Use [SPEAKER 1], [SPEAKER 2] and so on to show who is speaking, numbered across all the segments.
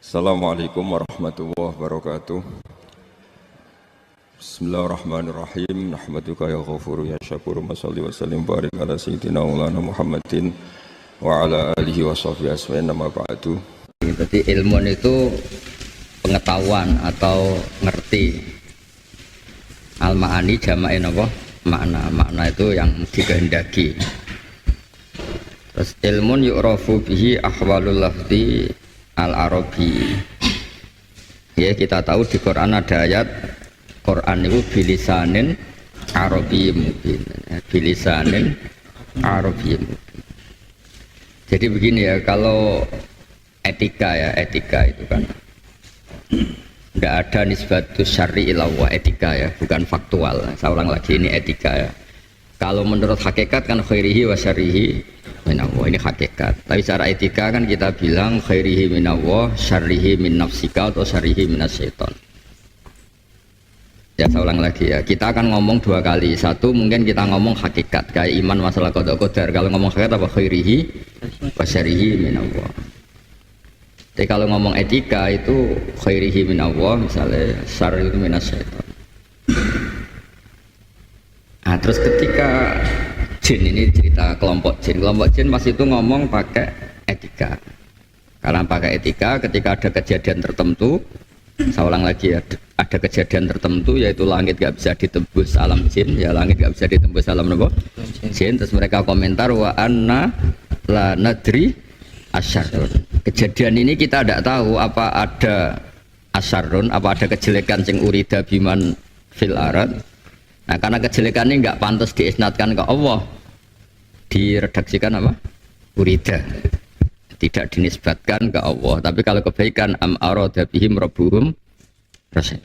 [SPEAKER 1] Assalamualaikum warahmatullahi wabarakatuh. Bismillahirrahmanirrahim. Nahmaduka ya ghafuru ya syakuru. Mashalli wa sallim barik ala sayyidina maulana Muhammadin wa ala alihi wa sahbihi asma'in nama ba'du.
[SPEAKER 2] Jadi ilmu itu pengetahuan atau ngerti. Al-ma'ani jama'in apa? Makna itu yang dikehendaki. Terus ilmun yu'rafu bihi ahwalul lafzi al-arabi. Ya, kita tahu di Quran ada ayat Quran itu bilisanin arabi mubin. Bilisanin arabi mubin. Jadi begini ya, kalau etika itu kan tidak ada nisbatus syar'i ilawah, etika ya, bukan faktual. Saya ulang lagi, ini etika ya. Kalau menurut hakikat kan khairihi wa syarrihi minallah, ini hakikat. Tapi secara etika kan kita bilang khairihi minallah, syarrihi min nafsika atau syarrihi minas syaitan. Ya, saya ulang lagi ya. Kita akan ngomong dua kali. Satu mungkin kita ngomong hakikat kayak iman masalah qada qadar. Kalau ngomong hakikat apa khairihi wa syarrihi minallah. Jadi kalau ngomong etika itu khairihi minallah, misalnya syarrihi itu minas syaitan. Nah, terus ketika jin, ini cerita kelompok jin pas itu ngomong pakai etika. Karena pakai etika ketika ada kejadian tertentu, saya ulang lagi ya, ada kejadian tertentu yaitu langit gak bisa ditembus alam jin, ya langit gak bisa ditembus alam apa? Jin. Terus mereka komentar wa anna la nadri asyarrun. Kejadian ini kita tidak tahu apa ada asyarrun, apa ada kejelekan sing urida biman fil arad. Nah, karena kejelekan ini nggak pantas diisnatkan ke Allah, diredaksikan apa? Urida, tidak dinisbatkan ke Allah. Tapi kalau kebaikan am arada bihim rabbuhum rasyid,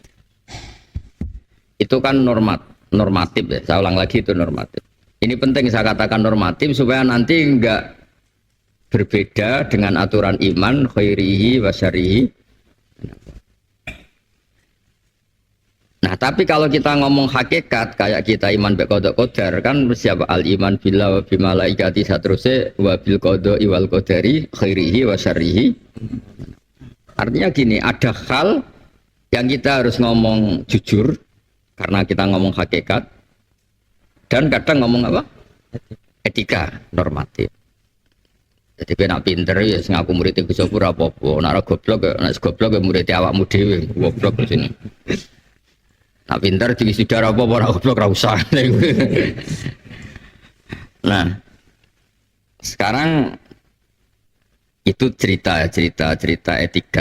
[SPEAKER 2] itu kan normatif ya. Saya ulang lagi, itu normatif. Ini penting saya katakan normatif supaya nanti nggak berbeda dengan aturan iman khairihi wa syarrihi. Nah, tapi kalau kita ngomong hakikat kayak kita iman bi qada qadar kan siapa al iman billah wa bi malaikati satruse wa bil qada wal qadari khairihi wa syarrihi. Artinya gini, ada hal yang kita harus ngomong jujur karena kita ngomong hakikat, dan kadang ngomong apa? Etika, normatif. Jadi kena pinter ya ngaku murid Gus Sopur apa-apa, nek goblok ya murid awakmu dhewe, goblok di sini. Nah, pintar di saudara apa orang goblok ra usah. Nah, sekarang itu cerita etika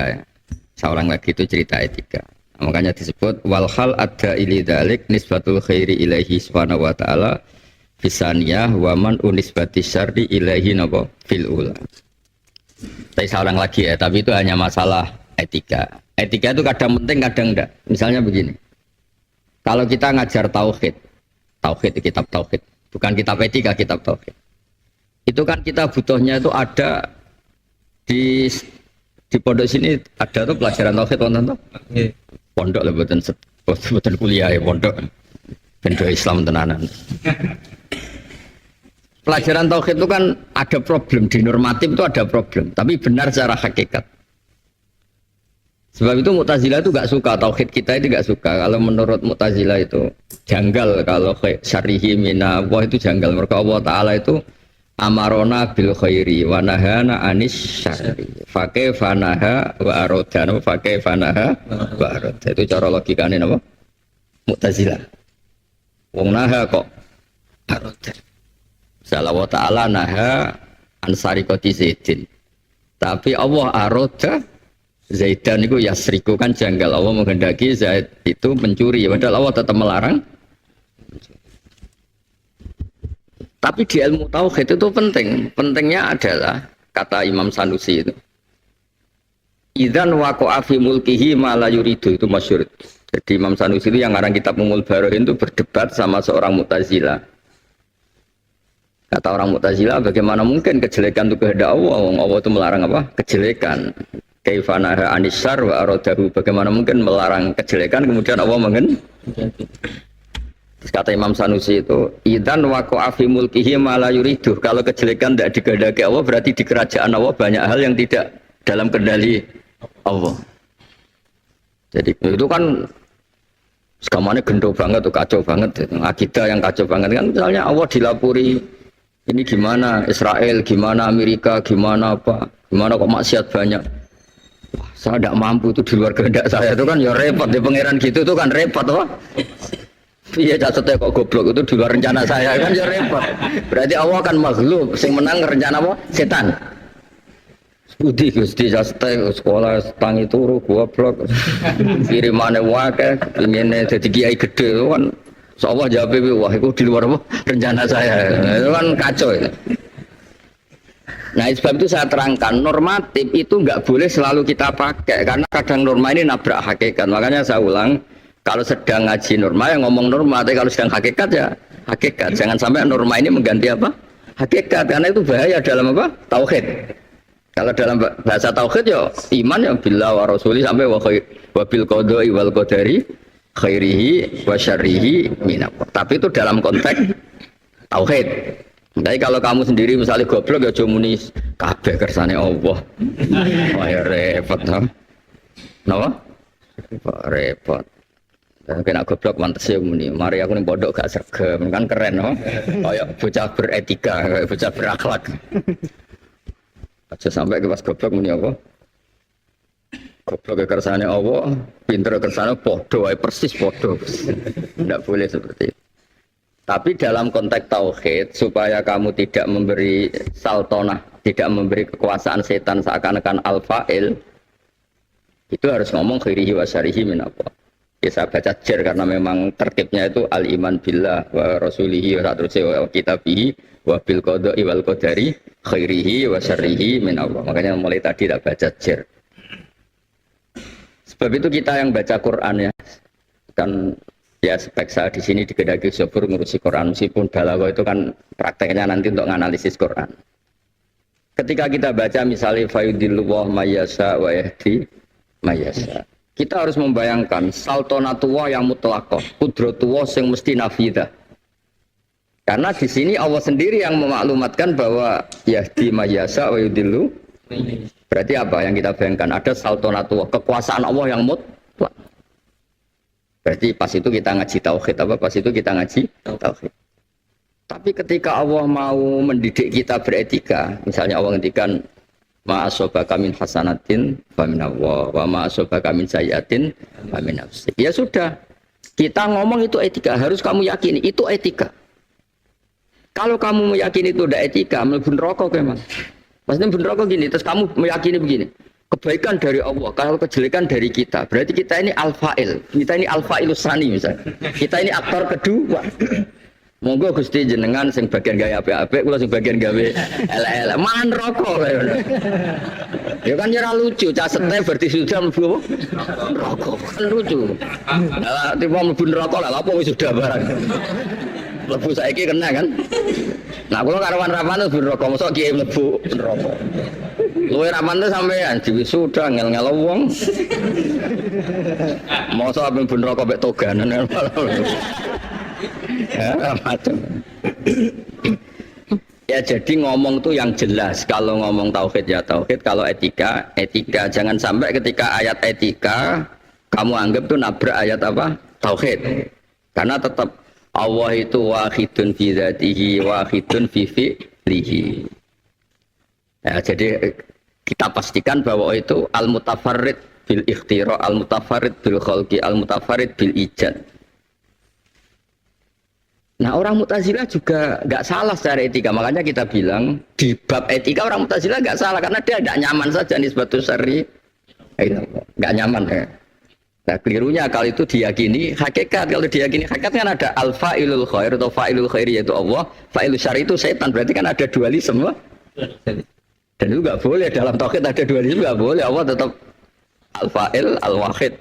[SPEAKER 2] ya. Saya ulang lagi, itu cerita etika. Nah, makanya disebut wal hal ada ili dzalik nisbatul khairi ilaihi subhanahu wa ta'ala bisaniyah wa man unisbati syarri ilaihi napa fil ula. Tapi saya ulang lagi ya, tapi itu hanya masalah etika. Etika itu kadang penting, kadang enggak. Misalnya begini. Kalau kita ngajar tauhid kitab tauhid, bukan kitab etika, kitab tauhid. Itu kan kita butuhnya itu ada di pondok sini ada tuh pelajaran tauhid wonten toh? Nggih. Pondok lah boten kuliah ya, pondok. Bendo Islam tenanan. Pelajaran tauhid itu kan ada problem, di normatif itu ada problem, tapi benar secara hakikat. Sebab itu Mu'tazilah itu gak suka, tauhid kita itu gak suka. Kalau menurut Mu'tazilah itu janggal, kalau syarrihi mina Allah itu janggal. Mereka Allah Ta'ala itu amarona bil khairi wa nahana anis syarri fakih fanaha wa arodana fakih fanaha wa aroda. Itu cara logikanya apa? Mu'tazilah. Wong naha kok aroda. Misalnya Allah Ta'ala naha ansarikoti zaidin, tapi Allah aroda Zaidan itu yasriku, kan janggal. Allah menghendaki Zaid itu mencuri, padahal Allah tetap melarang. Tapi di ilmu tauhid itu penting. Pentingnya adalah kata Imam Sanusi itu, idzan waqa'a fi mulkihi ma la yuridu, itu masyhur. Jadi Imam Sanusi itu yang ngarang kitab Ummul Barohin itu berdebat sama seorang Mu'tazilah. Kata orang Mu'tazilah, bagaimana mungkin kejelekan itu kehendak Allah? Allah itu melarang apa? Kejelekan. Kaifanaha anisar wa arodahu, bagaimana mungkin melarang kejelekan kemudian Allah menghendaki. Terus kata Imam Sanusi itu, idzan waqa'a fi mulkihi ma la yuridu. Kalau kejelekan tidak dikehendaki Allah, berarti di kerajaan Allah banyak hal yang tidak dalam kendali Allah. Jadi itu kan segamanya gendong banget tuh, kacau banget. Akidah yang kacau banget kan, misalnya Allah dilapuri ini gimana Israel, gimana Amerika, gimana apa, gimana kok maksiat banyak. Wah, saya tidak mampu itu di luar kehendak saya itu kan ya repot di pangeran gitu itu kan repot toh. Iya jatuhnya kok goblok itu di luar rencana saya kan ya repot. Berarti Allah kan maghlub, sing menang rencana apa? Setan. Budi Gusti jatuhnya sekolah tangi turu goblok. Kirimane wae ingene dadi kiai gede kan. Soalnya jawab wah itu di luar apa? Rencana saya. Itu kan kacau itu. Nah sebab itu saya terangkan normatif itu nggak boleh selalu kita pakai karena kadang norma ini nabrak hakikat. Makanya saya ulang kalau sedang ngaji norma yang ngomong norma, tapi kalau sedang hakikat ya hakikat. Jangan sampai norma ini mengganti apa? Hakikat karena itu bahaya dalam apa? Tauhid. Kalau dalam bahasa tauhid ya iman ya billah wa rasuli sampai wa bil qada'i wal qadari khairihi wa syarrihi minallah. Tapi itu dalam konteks tauhid. Tapi kalau kamu sendiri misalnya goblok ya cuma muni kabeh kersane Allah. Wah ya repot toh. Napa? Repot. Kena goblok mantes ya muni. Mari aku ning pondok gak sregem kan keren no. Kayak bocah beretika, kayak bocah berakhlak. Aja sampai ke pas goblok muni apa? Goblok kersane Allah, pinter kersane padha wae persis padha. Enggak boleh seperti itu. Tapi dalam konteks tauhid supaya kamu tidak memberi saltonah, tidak memberi kekuasaan setan seakan-akan al-fa'il, itu harus ngomong khairihi wa syarihi min apa. Ya saya baca jer karena memang tertibnya itu al-iman billah wa rasulihi wa kitabihi wa bil qada'i wal qadari khairihi wa syarihi min Allah. Makanya mulai tadi tak baca jer. Sebab itu kita yang baca Quran ya kan. Ya spek saya di sini di Kedai Sobur ngurusi Quran meskipun balaghah itu kan prakteknya nanti untuk menganalisis Quran. Ketika kita baca misalnya fayudilluh mayyasha wa yahdi mayyasha. Kita harus membayangkan saltonatullah yang mutlaqah, qudratullah yang mesti nafidah. Karena di sini Allah sendiri yang memaklumatkan bahwa yahdi mayyasha wa yudillu. Berarti apa yang kita bayangkan? Ada saltonatullah, kekuasaan Allah yang mutlak. Berarti pas itu kita ngaji tauhid apa? Pas itu kita ngaji tauhid. Tapi ketika Allah mau mendidik kita beretika, misalnya Allah ngendikan ma asobaka min hasanatin fa min Allah wa ma asobaka min sayyiatin fa min nafsik. Ya sudah. Kita ngomong itu etika, harus kamu yakini itu etika. Kalau kamu meyakini itu udah etika, mlebu neraka memang. Maksudnya mlebu neraka gini, terus kamu meyakini begini. Kebaikan dari Allah, kalau kejelekan dari kita. Berarti kita ini al-fa'il. Kita ini al-fa'ilus sani misalnya. Kita ini aktor kedua. Monggo Gusti jenengan sing bagian gawe apik-apik, kula sing bagian gawe elek-elek. Man rokok. Ya kan ora lucu, cah sete berarti sudah mlebu rokok. Kan lucu. Lah tiba mlebu rokok lah apa wis sudah barang. Mlebu saiki kena kan. Nah kula karawan-rawan mlebu rokok, mosok kiye mlebu rokok. Luwe raman tuh sampean diwisuda ngel-ngel wong. Mosok ape ben rokok mek toganan. Ya, macam. Ya jadi ngomong tuh yang jelas. Kalau ngomong tauhid ya tauhid, kalau etika, etika. Jangan sampai ketika ayat etika kamu anggap tuh nabrak ayat apa? Tauhid. Karena tetap Allah itu wahidun fi dzatihi, wahidun fi fi'lihi. Ya, jadi kita pastikan bahwa itu al-mutafarrid bil ikhtira, al-mutafarrid bil khalqi, al-mutafarrid bil ijad. Nah orang Mu'tazilah juga nggak salah secara etika, makanya kita bilang di bab etika orang Mu'tazilah nggak salah karena dia tidak nyaman saja nisbatus syar'i, nggak nyaman ya. Nah kelirunya kalau itu diyakini hakikat, kalau diyakini hakikat kan ada al-fa'ilul khair atau fa'ilul khairi yaitu Allah, fa'ilul syar'i itu setan, berarti kan ada dualisme. Dan itu nggak boleh dalam tauhid ada dualisme, nggak boleh. Allah tetap al-fa'il al-wahid.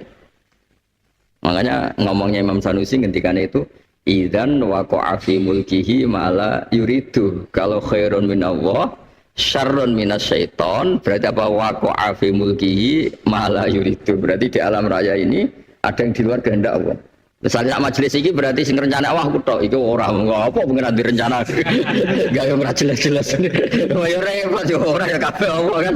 [SPEAKER 2] Makanya ngomongnya Imam Sanusi ketika itu idzan waqa'a fi mulkihi ma'ala yuridu. Kalau khairun min Allah, syarrun minasyaiton, berarti apa? Waqa'a fi mulkihi ma'ala yuridu. Berarti di alam raya ini ada yang di luar kehendak Allah. Misalnya majelis ini berarti sing rencana wah aku tok iku ora apa pengen direncana. Gak yo ora jelas-jelas. Ya repot yo ora ya kabeh apa kan.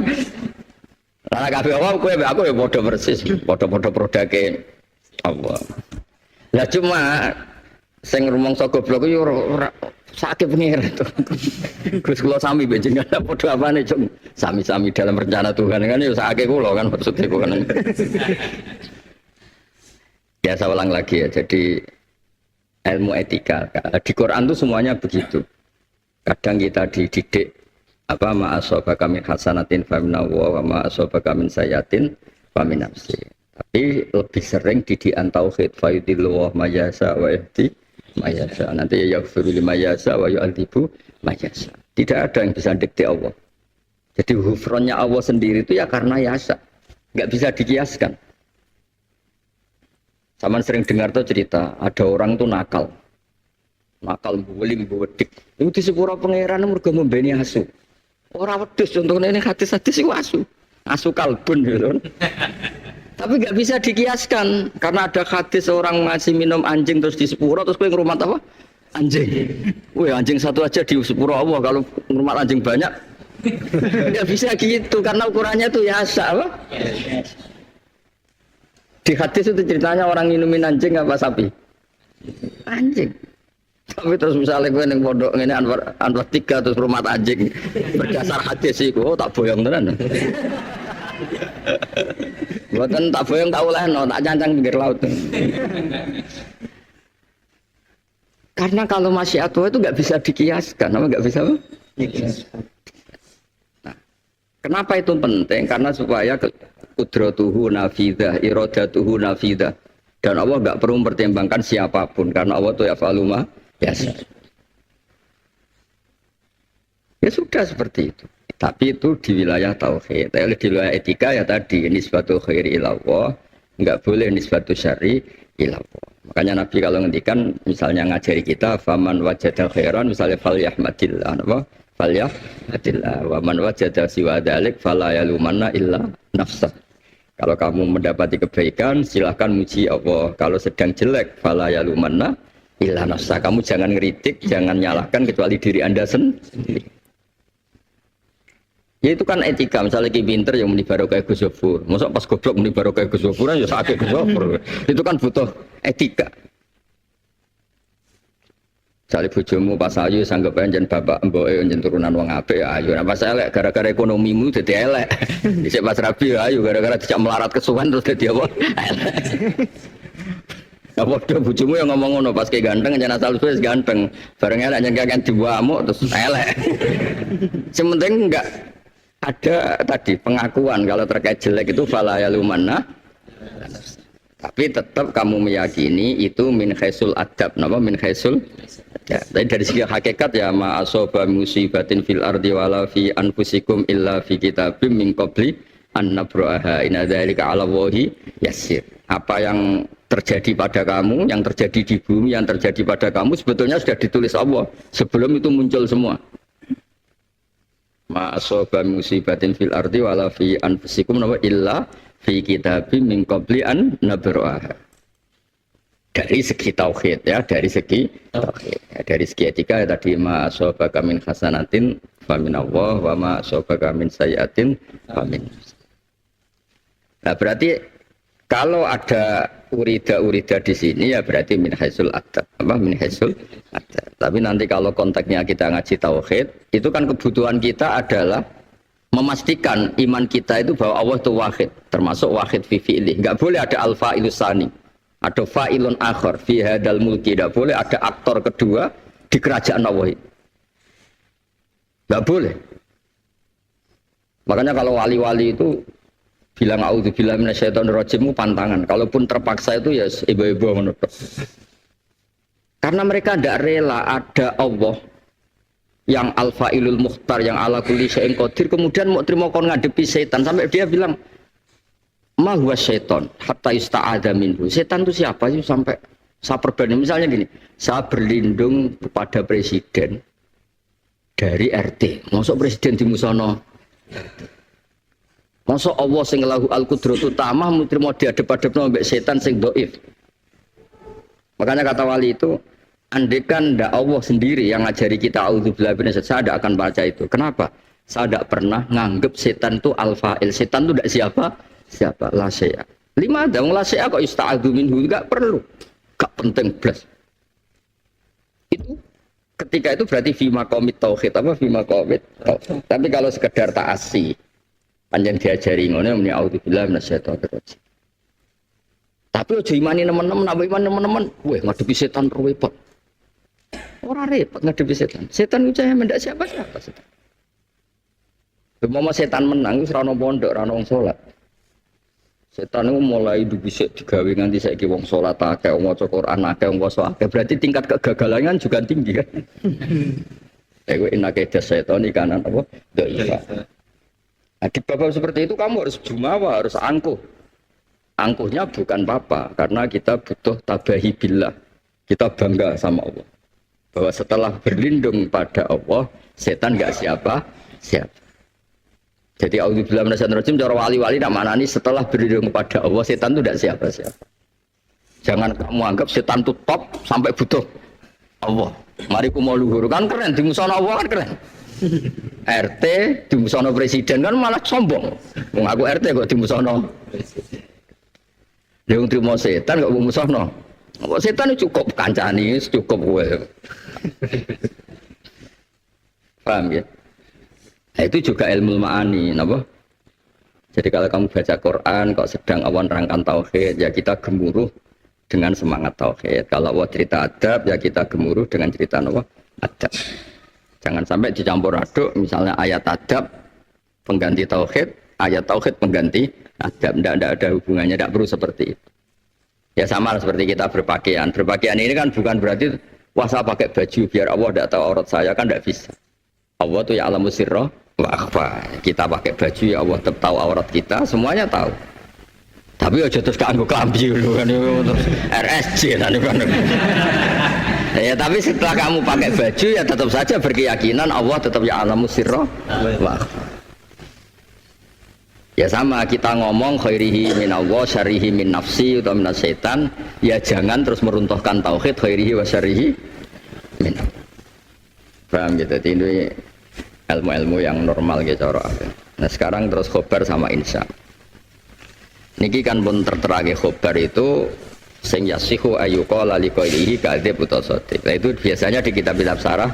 [SPEAKER 2] Lah kabeh wong kowe mbek aku ya padha persis, padha-padha produke Allah. Lah cuma sing rumangsa goblok yo ora sakit pengira itu. Gus kula sami mbek jenengan padha apane, Cung? Sami-sami dalam rencana Tuhan kan yo sakit kula kan maksudnya kan. Ya saya ulang lagi ya, jadi ilmu etika di Quran itu semuanya begitu. Kadang kita dididik apa ma'asobaka min hasanatin faminallah wa ma'asobaka min sayatin famin nafsi. Tapi lebih sering didikan tauhid fayudillah mayasa wa yahdi mayasa. Nanti ya yaghfiru limayasa wa yu'adzibu mayasa. Tidak ada yang bisa dikte Allah. Jadi hufronnya Allah sendiri itu ya karena yasa. Enggak bisa dikiaskan. Sama sering dengar tuh cerita, ada orang tuh nakal bulim buwedik. Itu di sepura pangeran mergo membeni asu. Ora wedhus contohnya ini hadis-hadis itu asu kalbun gitu. Tapi nggak bisa dikiaskan karena ada hadis orang ngasih minum anjing terus di sepura terus kowe ngrumat apa? Anjing. Wih anjing satu aja di sepura Allah, kalau ngrumat anjing banyak nggak bisa gitu karena ukurannya tuh yasa apa? Di hadis itu ceritanya orang minumin anjing apa sapi? Anjing. Tapi terus misalnya gue neng pondok ini Anwar 3 terus rumah anjing berdasar hadis itu, oh tak boyong tenan. Buatan tak boyong tak oleh no, tak cancang pinggir laut. Karena kalau masih tua itu nggak bisa dikiaskan, apa nggak bisa apa? Nah, kenapa itu penting? Karena supaya kudratuhu nafidah, iradatuhu nafidah. Dan Allah enggak perlu mempertimbangkan siapapun karena Allah itu yaf'alu ma yasha. Ya sudah seperti itu. Tapi itu di wilayah tauhid. Tapi di wilayah etika ya tadi nisbatu khairi ilallah, enggak boleh nisbatu syarri ilallah. Makanya Nabi kalau ngendikan misalnya ngajari kita faman wajada khairan misalnya falyahmadillah apa? Falyahmadillah wa man wajada siwa dzalik fala yalumanna illa nafsah. Kalau kamu mendapati kebaikan, silahkan muji Allah. Kalau sedang jelek, fala yalumanna illa nafsa. Kamu jangan ngeritik, jangan nyalahkan kecuali diri Anda sendiri. Ya itu kan etika. Misalnya Ki pinter yang muni barokah Gus Zofur. Masa pas goblok muni barokah Gus Zofur ya sakit Gus Zofur. Itu kan butuh etika. Misalnya bojomu pas ayu sanggep anjen bapak mboke anjen turunan wong apik ya ayu. Nah pas elek gara-gara ekonomimu dadi elek. Dhisik pas rabi ya ayu gara-gara dijak melarat kesuwen terus dadi apa? Elek. Ya padha bojomu yang ngomong ngono pas ke ganteng anjen asal wis ganteng. Bareng elek anjen kakek diwamuk terus elek. Sementing enggak ada tadi pengakuan kalau terkait jelek itu fala yalumanna. Tapi tetap kamu meyakini itu min khaisul adab, nama min khaisul ya, dari segi hakikat ya ma asoba musibatin fil ardi wala fi anfusikum illa fi kitabim min qabli an nabraha inna dzalika 'ala Allahi yasir. Apa yang terjadi pada kamu, yang terjadi di bumi, yang terjadi pada kamu sebetulnya sudah ditulis Allah sebelum itu muncul semua. Ma asoba musibatin fil ardi wala fi anfusikum nama illa fi kitabim min qabli an nabraha. Dari segi tauhid ya, dari segi tauhid. Ya, dari segi etika ya tadi ma asobaka min hasanatin fa min Allah wa ma asobaka min sayyiatin fa min. Nah, berarti kalau ada urida-urida di sini ya berarti min haisul adab, apa min haisul adab. Tapi nanti kalau konteksnya kita ngaji tauhid, itu kan kebutuhan kita adalah memastikan iman kita itu bahwa Allah itu wahid, termasuk wahid fi fi'lih. Enggak boleh ada al-fa'ilus tsani. Ada fa'ilun akhar fi hadal mulki, tidak boleh ada aktor kedua di kerajaan Allah. Enggak boleh. Makanya kalau wali-wali itu bilang a'udzubillahi minasyaitonir rajim pantangan. Kalaupun terpaksa itu ya ibu-ibu menurut. Karena mereka tidak rela ada Allah yang al-fa'ilul mukhtar, yang ala kulli syai'in qadir, kemudian mau terima kon ngadepi setan sampai dia bilang ma huwa syaiton hatta ista'adza minhu. Setan itu siapa sih sampai saya perbanding misalnya gini, saya berlindung kepada presiden dari RT. Masuk presiden di musono. Masuk Allah sing lahu al-qudratu tamah mutrimo diadep-adepno mbek setan sing dhaif. Makanya kata wali itu, andaikan ndak Allah sendiri yang ngajari kita auzubillahi minasyaitonir rajim, saya tidak akan baca itu. Kenapa? Saya tidak pernah nganggep setan itu al-fa'il. Setan itu tidak siapa la syai'a. Lima ada la syai'a kok ista'adzu minhu, enggak perlu. Enggak penting blas. Itu ketika itu berarti fi maqamit tauhid apa fi maqamit tauhid. Tapi kalau sekedar ta'assi panjang diajari ngono muni auzubillahi minasyaitonir rajim. Tapi aja imani nemen-nemen, apa iman nemen-nemen, weh ngadepi setan repot. Ora repot ngadepi setan. Setan itu cahaya mendak siapa-siapa setan. Umpama setan menang wis ora ono pondok, ora ono wong salat. Setan itu mulai dibisik digawe nganti saiki wong salat akeh, wong maca Quran akeh, wong poso akeh. Berarti tingkat kegagalan juga tinggi kan. Ego inake setan iki kanan apa? Dhaifah. Nah, di bab seperti itu kamu harus jumawa, harus angkuh. Angkuhnya bukan apa, karena kita butuh tabahi billah. Kita bangga sama Allah. Bahwa setelah berlindung pada Allah, setan enggak siapa. Jadi auzubillahi minasyaitonir rajim cara wali-wali nak maknani setelah berlindung pada Allah, setan itu enggak siapa-siapa. Jangan kamu anggap setan itu top sampai butuh Allah. Mari ku mau luhur kan keren, dimusono Allah kan keren. RT dimusono presiden kan malah sombong. Wong aku RT kok dimusono presiden. Dia terima setan kok musuhno. Kok setan itu cukup kancani, cukup kowe. Paham ya? Nah, itu juga ilmu ma'ani, napa? Jadi kalau kamu baca Quran kok sedang awan rangkan tauhid, ya kita gemuruh dengan semangat tauhid. Kalau Allah cerita adab, ya kita gemuruh dengan cerita napa? Adab. Jangan sampai dicampur aduk, misalnya ayat adab pengganti tauhid, ayat tauhid pengganti adab. Tidak ada hubungannya, tidak perlu seperti itu. Ya sama seperti kita berpakaian. Berpakaian ini kan bukan berarti wah saya pakai baju biar Allah tidak tahu aurat saya, kan tidak bisa. Allah tuh ya alamu sirra wa akhfa. Kita pakai baju ya Allah tetap tahu aurat kita, semuanya tahu. Tapi aja terus kanggo klambi lho kan terus RSJ kan. Ya tapi setelah kamu pakai baju ya tetap saja berkeyakinan Allah tetap ya alamu sirra wa akhfa. Ya sama kita ngomong khairihi min Allah syarihi min nafsi atau min syaitan, ya jangan terus meruntuhkan tauhid khairihi wa syarihi min Allah. Paham gitu, ini ilmu-ilmu yang normal gitu cara. Nah sekarang terus khobar sama insya. Niki kan pun terterage khobar itu sing yasihu ayyuqala liqailihi kadzib utawa shadiq. Nah itu biasanya di kitab-kitab syarah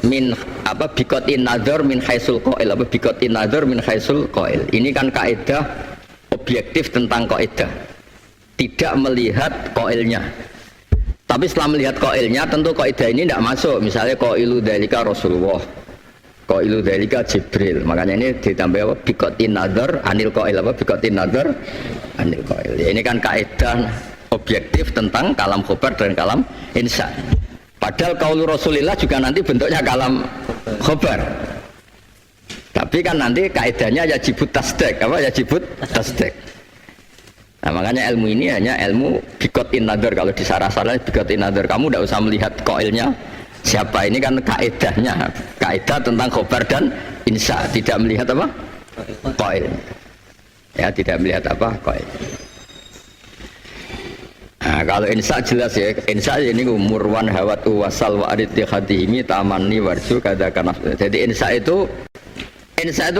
[SPEAKER 2] min apa bikotin nazar min haisul qail apa bikotin nazar min haisul qail. Ini kan kaidah objektif tentang kaidah, tidak melihat qailnya. Tapi setelah melihat qailnya tentu kaidah ini tidak masuk. Misalnya qailu dzalika Rasulullah, qailu dzalika Jibril. Makanya ini ditambah apa bikotin nazar anil qail apa bikotin nazar anil qail. Ya, ini kan kaidah objektif tentang kalam khobar dan kalam insya. Padahal qaul Rasulillah juga nanti bentuknya kalam khobar. Tapi kan nanti kaidahnya ya jibut tasdek, apa ya jibut tasdek. Nah makanya ilmu ini hanya ilmu bikotin nadar. Kalau di sarah-sarah bikotin nadar, kamu tidak usah melihat qailnya siapa, ini kan kaidahnya, kaidah tentang khobar dan insya, tidak melihat apa qail. Ya tidak melihat apa qail. Nah, kalau insya jelas ya, insya ini umurwan hawatu wasal wa aritihadihimi tamanni warju kadakan. Jadi insya itu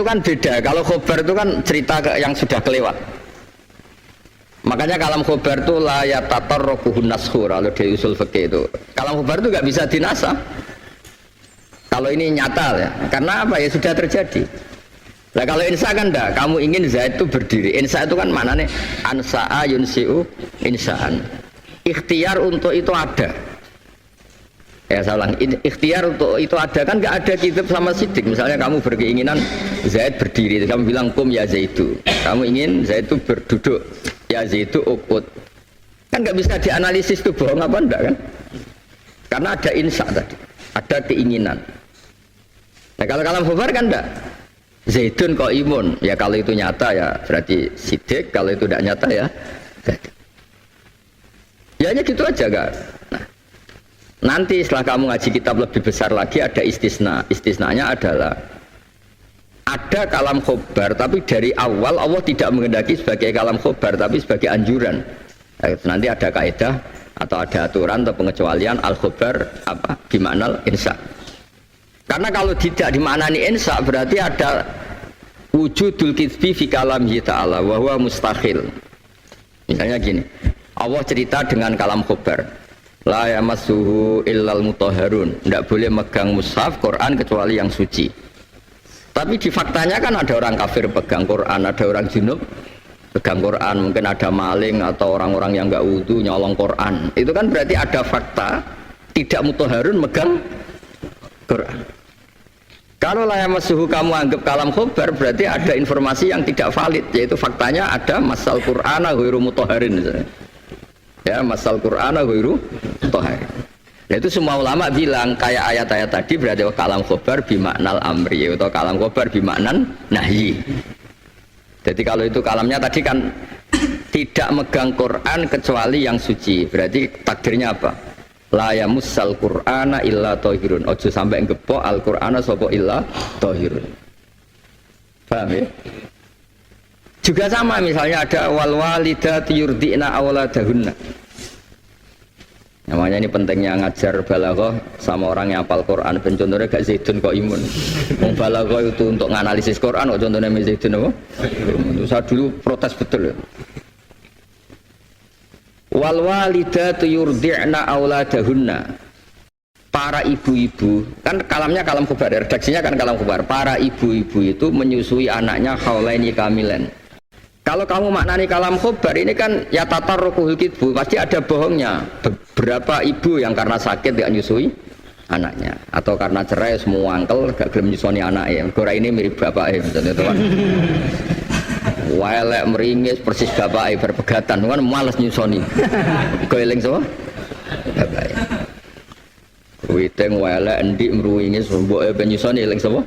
[SPEAKER 2] kan beda. Kalau khobar itu kan cerita yang sudah kelewat. Makanya kalam khobar itu la yatatarrakuhun nashur. Kalau di usul fikih itu kalam khobar itu nggak bisa dinasah. Kalau ini nyata ya, karena apa ya sudah terjadi. Nah kalau insya kan enggak, kamu ingin Zaid itu berdiri. Insya itu kan mana nih? Ansa'a yunsi'u insa'an. Ikhtiar untuk itu ada. Ya saya ulang, ikhtiar untuk itu ada kan enggak ada kitab sama sidik. Misalnya kamu berkeinginan Zaid berdiri, kamu bilang kum ya Zaidu. Kamu ingin Zaid itu berduduk, ya Zaidu ukut. Kan enggak bisa dianalisis itu bohong apa enggak kan? Karena ada insya tadi, ada keinginan. Nah kalau kalam khobar kan enggak. Zaidun kok imun, ya kalau itu nyata ya berarti sidik, kalau itu tidak nyata ya zaidun. Ya hanya gitu aja kan. Nah, nanti setelah kamu ngaji kitab lebih besar lagi ada istisna. Istisnanya adalah ada kalam khobar tapi dari awal Allah tidak menghendaki sebagai kalam khobar tapi sebagai anjuran. Nah, nanti ada kaidah atau ada aturan atau pengecualian al khobar apa gimana insya. Karena kalau tidak dimaknani insa berarti ada wujudul kitsbi fi kalamihi ta'ala wa huwa mustahil. Misalnya gini, Allah cerita dengan kalam khobar, la yamassuhu illal mutahharun, tidak boleh megang mushaf Quran kecuali yang suci. Tapi di faktanya kan ada orang kafir pegang Quran, ada orang junub pegang Quran, mungkin ada maling atau orang-orang yang nggak wudu nyolong Quran. Itu kan berarti ada fakta tidak mutahharun megang Quran. Kalau la yamassuhu kamu anggap kalam khobar berarti ada informasi yang tidak valid, yaitu faktanya ada masal Qur'ana ghairu mutahharin. Ya, masal Qur'ana ghairu mutahharin. Nah, itu semua ulama bilang kayak ayat-ayat tadi berarti kalam khobar bimaknal amri atau kalam khobar bimaknan nahyi. Jadi kalau itu kalamnya tadi kan tidak megang Quran kecuali yang suci, berarti takdirnya apa? La yamussal Qur'ana illa thahirun. Ojo sampai ngepok Al-Qur'ana sapa illa thahirun. Paham ya? Juga sama misalnya ada wal walidati yurdina auladahunna. Namanya ini pentingnya ngajar balaghah sama orang yang hafal Quran. Ben contohnya gak Zaidun kok imun. Wong balaghah itu untuk nganalisis Quran kok contohnya Zaidun apa? Saya dulu protes betul ya. Wal walidatu yurdi'na auladahunna. Para ibu-ibu, kan kalamnya kalam khobar, redaksinya kan kalam khobar. Para ibu-ibu itu menyusui anaknya haulaini kamilan. Kalau kamu maknani kalam khobar ini kan ya tatarrukuhul kitbu, pasti ada bohongnya. Beberapa ibu yang karena sakit gak nyusui anaknya, atau karena cerai semua angkel gak gelem nyusoni anaknya. Gora ini mirip bapaknya misalnya itu kan. Welek meringis persis bapaknya berpegatan kan malas nyusoni. Koeling semua bapaknya. Witeng welek endik meringis mboke ben nyusoni eling semua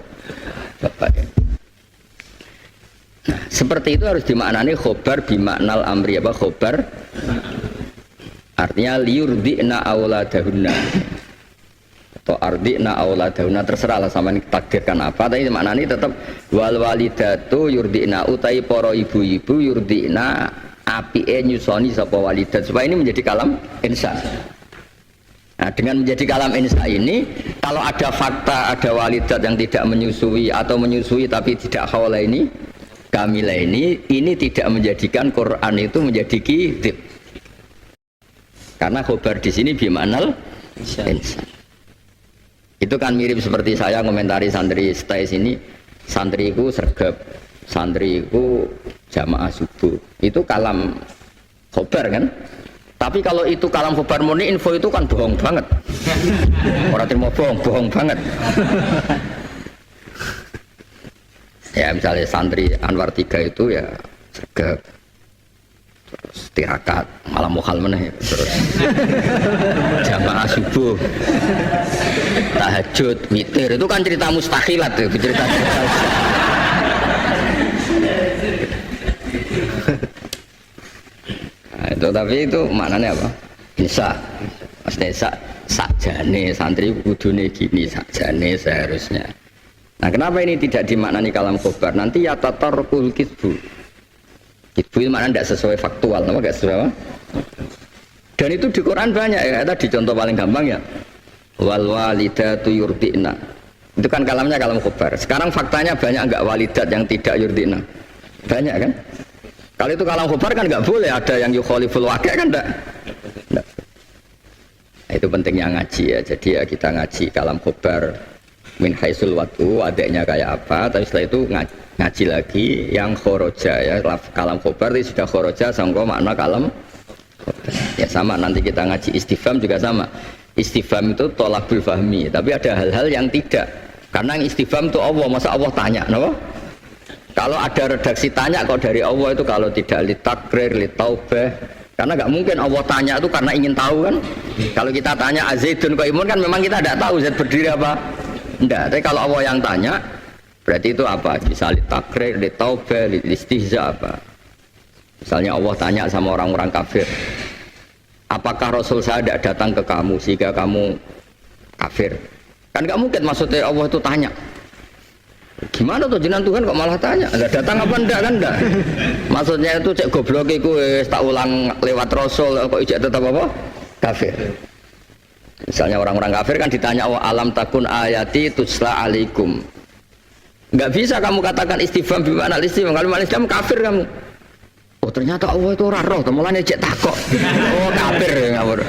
[SPEAKER 2] bapaknya. Nah, seperti itu harus dimaknani khobar bimaknal amri apa khobar artinya liyurdina auladahunna atau ardina auladahunna, terserah lah sama ini takdirkan apa, tapi maknanya tetap wal walidatu yurdina utai para ibu-ibu yurdina apike nyusoni sapa walidat, supaya ini menjadi kalam insa. Nah, dengan menjadi kalam insa ini kalau ada fakta ada walidat yang tidak menyusui atau menyusui tapi tidak haula ini kamilah ini tidak menjadikan Quran itu menjadi kidib, karena khobar di sini bimaknal insa. Itu kan mirip seperti saya komentari santri stay sini, santriku sergap, santriku jamaah subuh, itu kalam khobar kan. Tapi kalau itu kalam khobar murni info itu kan bohong banget. Orang terima bohong banget. Ya misalnya santri Anwar 3 itu ya sergap, terus tirakat malam mukhal meneh, terus jamaah subuh, tahajud, witir, itu kan cerita mustakhilat tuh, cerita. Nah, itu tapi itu maknanya apa? Bisa. Maksudnya sakjane santri kudune gini, sakjane seharusnya. Nah, kenapa ini tidak dimaknani kalam khobar? Nanti ya tatarrukul kitbu. Kitbu itu maknanya tidak sesuai faktual, apa enggak sesuai apa? Dan itu di Quran banyak ya, tadi contoh paling gampang ya. Wal walidatu yurdina. Itu kan kalamnya kalam khobar. Sekarang faktanya banyak enggak walidat yang tidak yurdina? Banyak kan? Kalau itu kalam khobar kan enggak boleh ada yang yukhaliful waqi' kan enggak? Nah, itu pentingnya ngaji ya. Jadi ya kita ngaji kalam khobar min haisul watu adanya kayak apa, tapi setelah itu ngaji lagi yang khoroja ya, kalam khobar itu sudah khoroja sangko makna kalam khobar. Ya sama nanti kita ngaji istifham juga sama. Istifham itu tolakul fahmi, tapi ada hal-hal yang tidak, karena istifham itu Allah, masa Allah tanya, no? Kalau ada redaksi tanya kok dari Allah itu kalau tidak litakrir, litaubah, karena nggak mungkin Allah tanya itu karena ingin tahu kan. Kalau kita tanya Azaidun kok imun kan memang kita tidak tahu Zaid berdiri apa. Enggak, tapi kalau Allah yang tanya berarti itu apa? Bisa litakrir, litaubah, listihza apa? Misalnya Allah tanya sama orang-orang kafir, apakah Rasul saya tidak datang ke kamu sehingga kamu kafir? Kan nggak mungkin, maksudnya Allah itu tanya. Gimana tuh jenengan Tuhan kok malah tanya? Enggak datang apa enggak kan enggak? Maksudnya itu cek goblok iku tak ulang lewat Rasul kok ijek tetap apa? Kafir. Misalnya orang-orang kafir kan ditanya Allah alam takun ayati tusla alaikum. Enggak bisa kamu katakan istifham bimana istifham kalau Islam kafir kamu. Oh ternyata Allah itu ora roh, mulane cek takok. Oh kafir ngawur.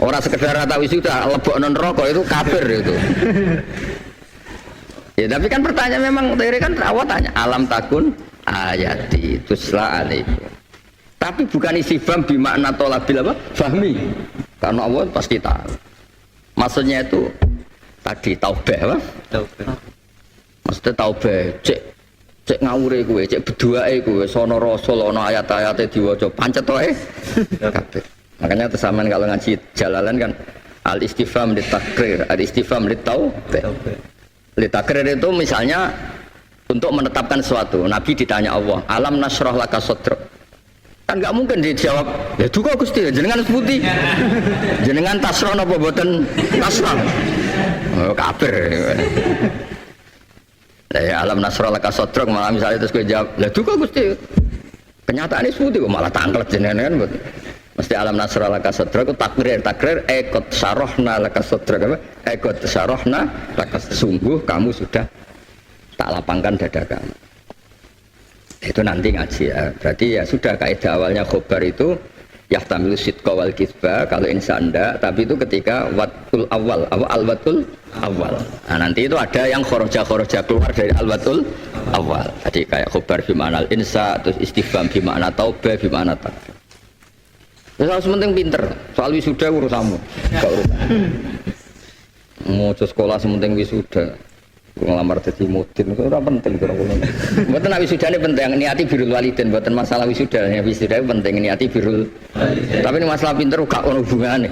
[SPEAKER 2] Orang sekedar tahu sudah lebokno neraka itu kafir itu. Ya tapi kan pertanyaan memang teori kan awal tanya alam takun ayati tusla alaikum. Tapi bukan istifham bimakna tolabil apa? Fahmi. Karena Allah pasti tahu. Maksudnya itu tadi taubah apa? Taubah. Maksudnya taubah cek ngawure kowe, cek beduake kowe sono rasul ana ayat-ayate diwaca pancet wae kabeh. Makanya tersamaan kalau ngaji Jalalan kan al-istifham litakrir, al-istifham litaubah. Litakrir itu misalnya untuk menetapkan sesuatu. Nabi ditanya Allah, alam nasrah laka sadrak. Kan enggak mungkin dijawab, ya duka Gusti, jenengan sebuti. Jenengan tasrah napa mboten tasrah? Oh, kafir. Ya alam nasrah laka sadrak malah misalnya terus kowe jawab, "Lah duka Gusti." Kenyataane sebuti kok malah tangklet jenengan mboten. Mesti alam nasrah laka sadrak itu takrir ekot syarahna laka sadrak apa? Ekot syarahna laka sungguh kamu sudah tak lapangkan dada kamu. Itu nanti ngaji ya. Berarti ya sudah kaidah awalnya khobar itu yahtamilu sidqa wal kitsba kalau insan ndak, tapi itu ketika watul awal, al watul awal. Nah, nanti itu ada yang khoroja keluar dari al watul awal. Jadi kayak khobar bi ma'nal insa, terus istifham bi ma'na taubah bi ma'na takfir. Terus harus penting pinter. Soal wisuda urusanmu, enggak urusan. Mau sekolah sementing wisuda. Ngelamar jadi mudin itu ora penting kira kula. Mboten nek wisudane penting niati birrul walidain, mboten masalah wisuda. Ya wisuda penting niati birrul walidain. Tapi ini masalah pinter gak ono hubungane.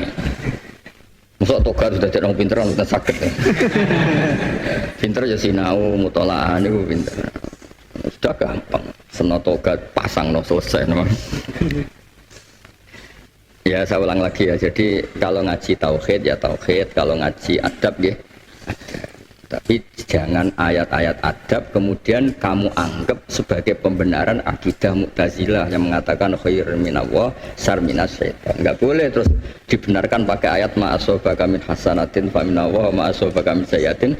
[SPEAKER 2] Mosok togat sudah jadi orang pinter mboten saged. Pinter ya sinau mutolaah niku pinter. Sudah gampang. Seno togat pasangno selesai no. Ya saya ulang lagi ya. Jadi kalau ngaji tauhid ya tauhid, kalau ngaji adab ya adab. Tapi jangan ayat-ayat adab kemudian kamu anggap sebagai pembenaran akidah Mu'tazilah yang mengatakan khair minallah syarr minas syaitan. Enggak boleh terus dibenarkan pakai ayat ma'asobaka min hasanatin fa minallah ma'asobaka min sayyatin.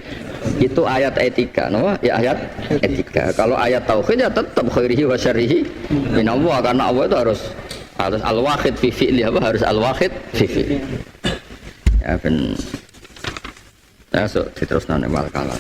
[SPEAKER 2] Itu ayat etika, no? Ya ayat etika. Kalau ayat tauhid ya tetap khairihi wa syarrihi minallah karena Allah itu harus al-wahid fi fi'li apa harus al-wahid fi fi'li. Ya ben. Ya, so, diteruskan wal kalam.